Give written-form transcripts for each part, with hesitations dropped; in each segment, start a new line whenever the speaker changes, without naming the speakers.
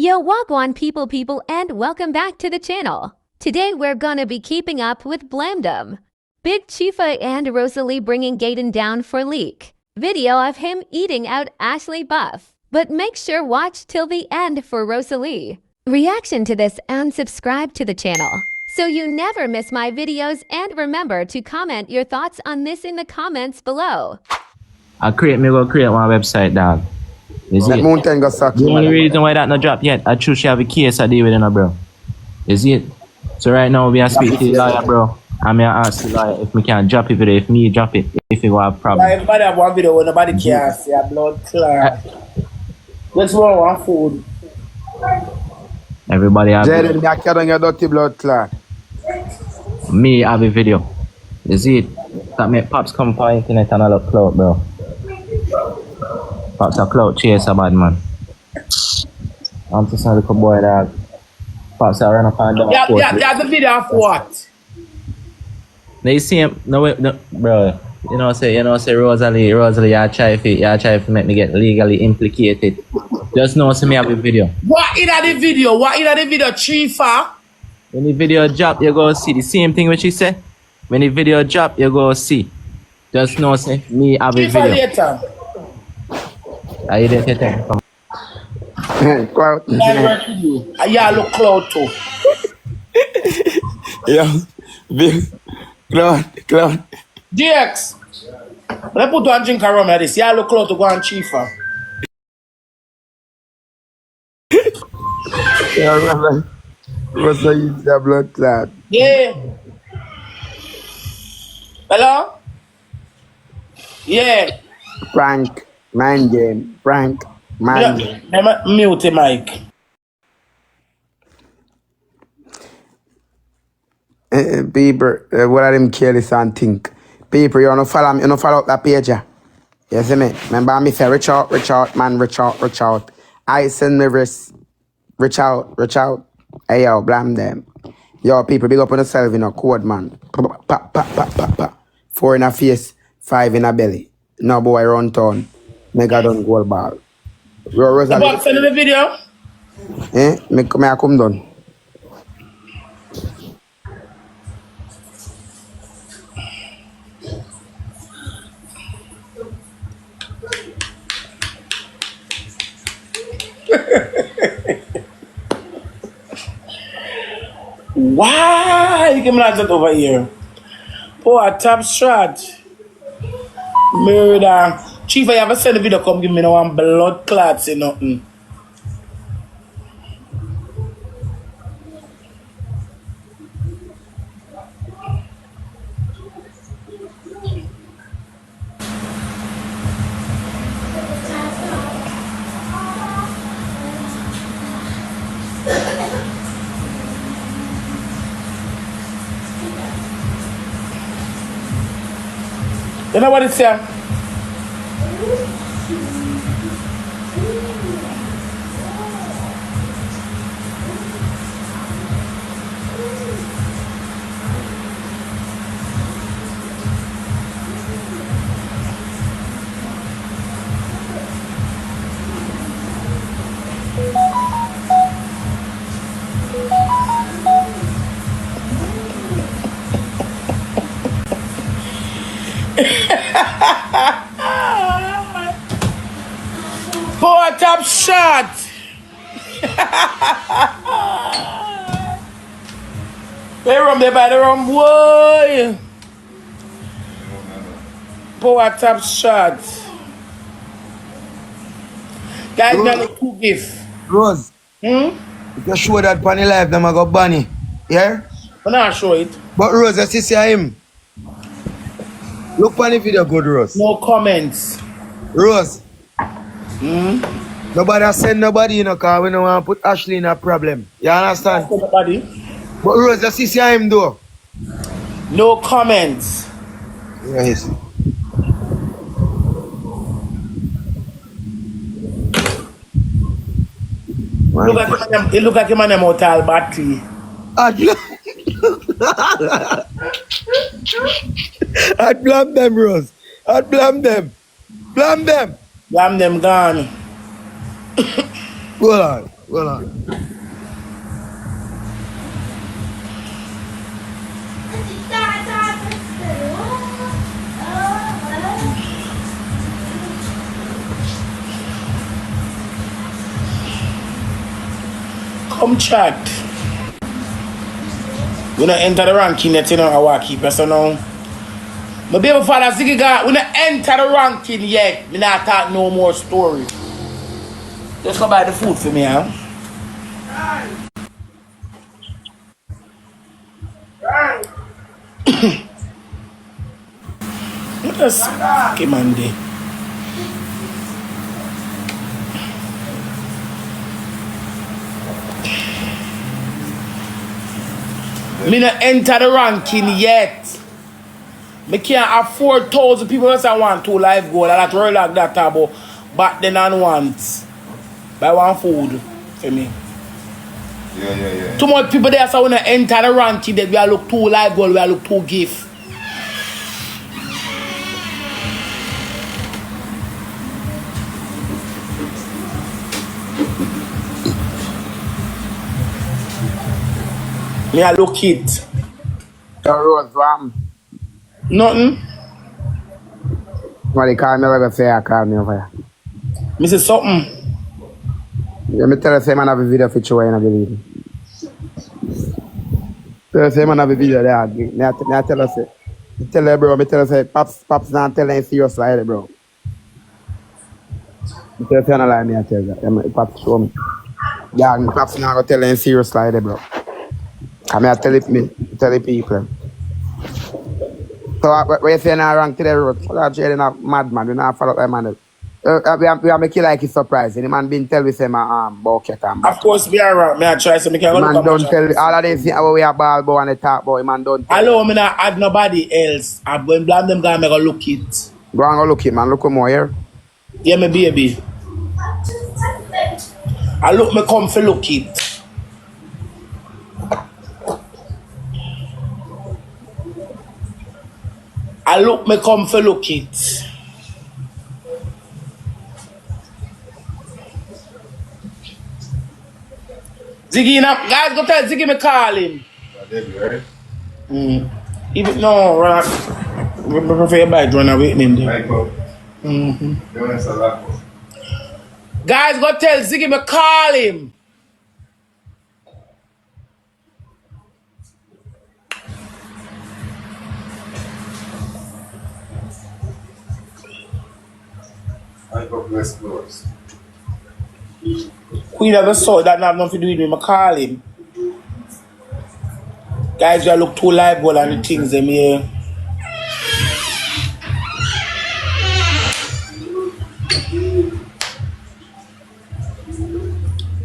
Yo, wagwan people, and welcome back to the channel. Today we're gonna be keeping up with Blamdem. Big Chifa and Rosalee bringing Jayden down for leak. Video of him eating out Ashley Buff. But make sure watch till the end for Rosalee. Reaction to this and subscribe to the channel, so you never miss my videos, and remember to comment your thoughts on this in the comments below.
Go create one website, dog. Is it?
Mountain go suck
The only reason why that not drop yet, I choose you have a case I deal with it, bro. Is it? So right now we are speaking to the lawyer, bro. I'm gonna ask the lawyer if we can drop it video, if me drop it, if it will have problem.
Everybody have one video where nobody can see a blood clot. Let's roll one food.
Everybody have
Jayden, me a carry on your dirty blood clot.
me have a video. Is it? That make Pops come for internet and all up clout, bro. Pops a clout chase a bad man. I'm just a little boy dog. Pops a run up and down.
Yeah, that's a video of what?
Now you see him, no, bro. You know say Rosalee, you try to make me get legally implicated. Just know see me have a video.
What in the video? Chifa?
When the video drop, you go see the same thing which she said. When the video drop, you go see. Just know say me have a
Chifa
video.
later.
I didn't get it.
Clout.
Yeah, look cloud too.
Yeah, big clout.
DX. Let's put one drink around like this. Yeah, look cloud to go and Chifa.
Yeah, Rosalee eat the blood clot.
Yeah. Hello? Yeah.
Frank, mind game. Frank, mind game.
Mute the mic.
People, what are them careless and think? People, you don't follow me, you don't follow up that page, yeah? You see me? Remember me say, reach out, man, reach out. I send me wrist, reach out. Hey, yo, Blamdem. Yo, people, big up on yourself in a code, man. Pa. 4 in a face, 5 in a belly. No boy run town. Mega done goal ball. Rosalee.
Send me the video.
Me come done.
Why? You can like that over here. Oh, a top shot. Murder. Chief, I ever send a video come give me no one blood clots and nothing. You know what it's saying? Poor top shot. They rum there by the rum, boy. Poor top shot. Guys, now look who give.
Rose, if you show that funny life, them I go bunny. Yeah?
I'm not show it.
But Rose, you see him. Look on the video good, Rose.
No comments.
Rose. Nobody send nobody in a car. We don't want to put Ashley in a problem. You understand?
Nobody.
But Rose, you see him though.
No comments.
Yes.
It look like him and a mortal battery.
I'd blame them, Rose. I'd blame them. Blame them.
Blamdem gone.
Go on. Well,
Come chat. We don't enter the ranking yet, you know, I want to keep us now. My baby father Ziggy God, we don't enter the ranking yet. We not talk no more story. Just go buy the food for me, huh? Yes. Okay, man, day. Me not enter the ranking yet. Me can't have 4,000 people that I want 2 live goal. I like to roll like that about back then and once. Buy one food for me.
Yeah.
Too much people there so when I enter the ranking that we are look 2 live goal, we are look 2 gift. Me I look it.
the rose ram.
Nothing.
What they call me, I say I call me over here.
Me say something.
Let me tell you, say man have a video for you, I don't believe me. Tell you, say man have a video there. Me I tell you, say. Me tell you, bro, me tell you, say, Pops not telling serious like that, bro. Me tell you, say, no lie, me I tell you. Pops show me. Yeah, me Pops not gonna tell you serious like that, bro. I mean, I tell the people. So, what you saying now, rank to the road? That Jayden a madman, we not follow that man. We are making like a surprise. The man been tell we say my bucket and
Of
back.
course me around. Me I try so me can
The
go look
man
at
don't
match.
tell all of this how we are ball boy and the talk boy. The man don't tell.
Hello, me not add nobody else. I when Blamdem guy me go look it.
Go and go look it, man. Look more here.
Yeah, me baby. I look me come for look it. I look me come for look it. Ziggy, guys, go tell Ziggy me call him.
Right?
Even no, right? We prefer your bike run away in there.
Michael. Jonas Alako.
Guys, go tell Ziggy me call him.
Michael bless close.
Queen of the soul that have nothing to do with me. I call him. Guys, you look too live goal and the things them here.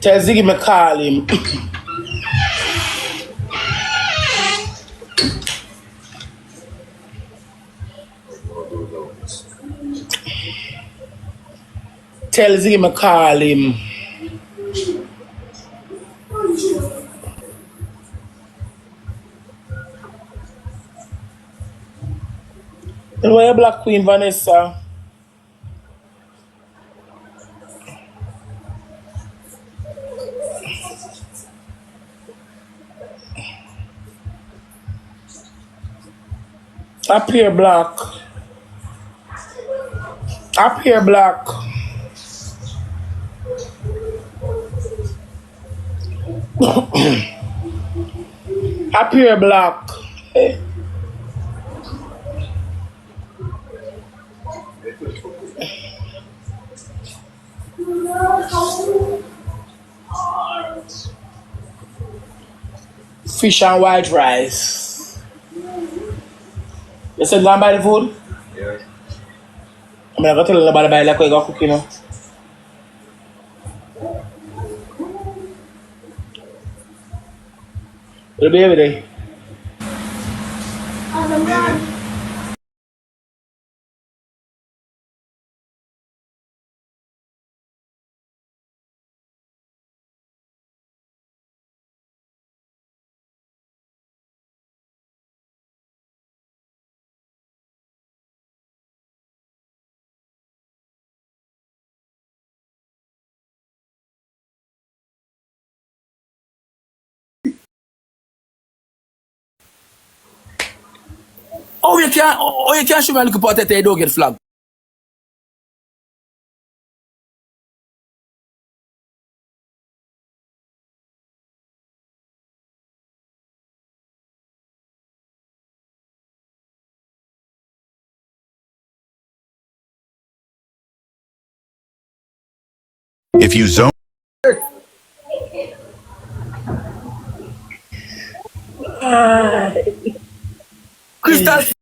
Tell Ziggy me call him. Tell Ziggy me call him. And where Black Queen Vanessa? Up here, Black. Up here, Black. Up here, Black. Hey. Fish and white rice. You said go and buy the food?
Yeah.
I'm not going to tell nobody buy like we go cook, you know. It'll be every day. You can show me a little part you don't get flagged.
If you zone
Crystal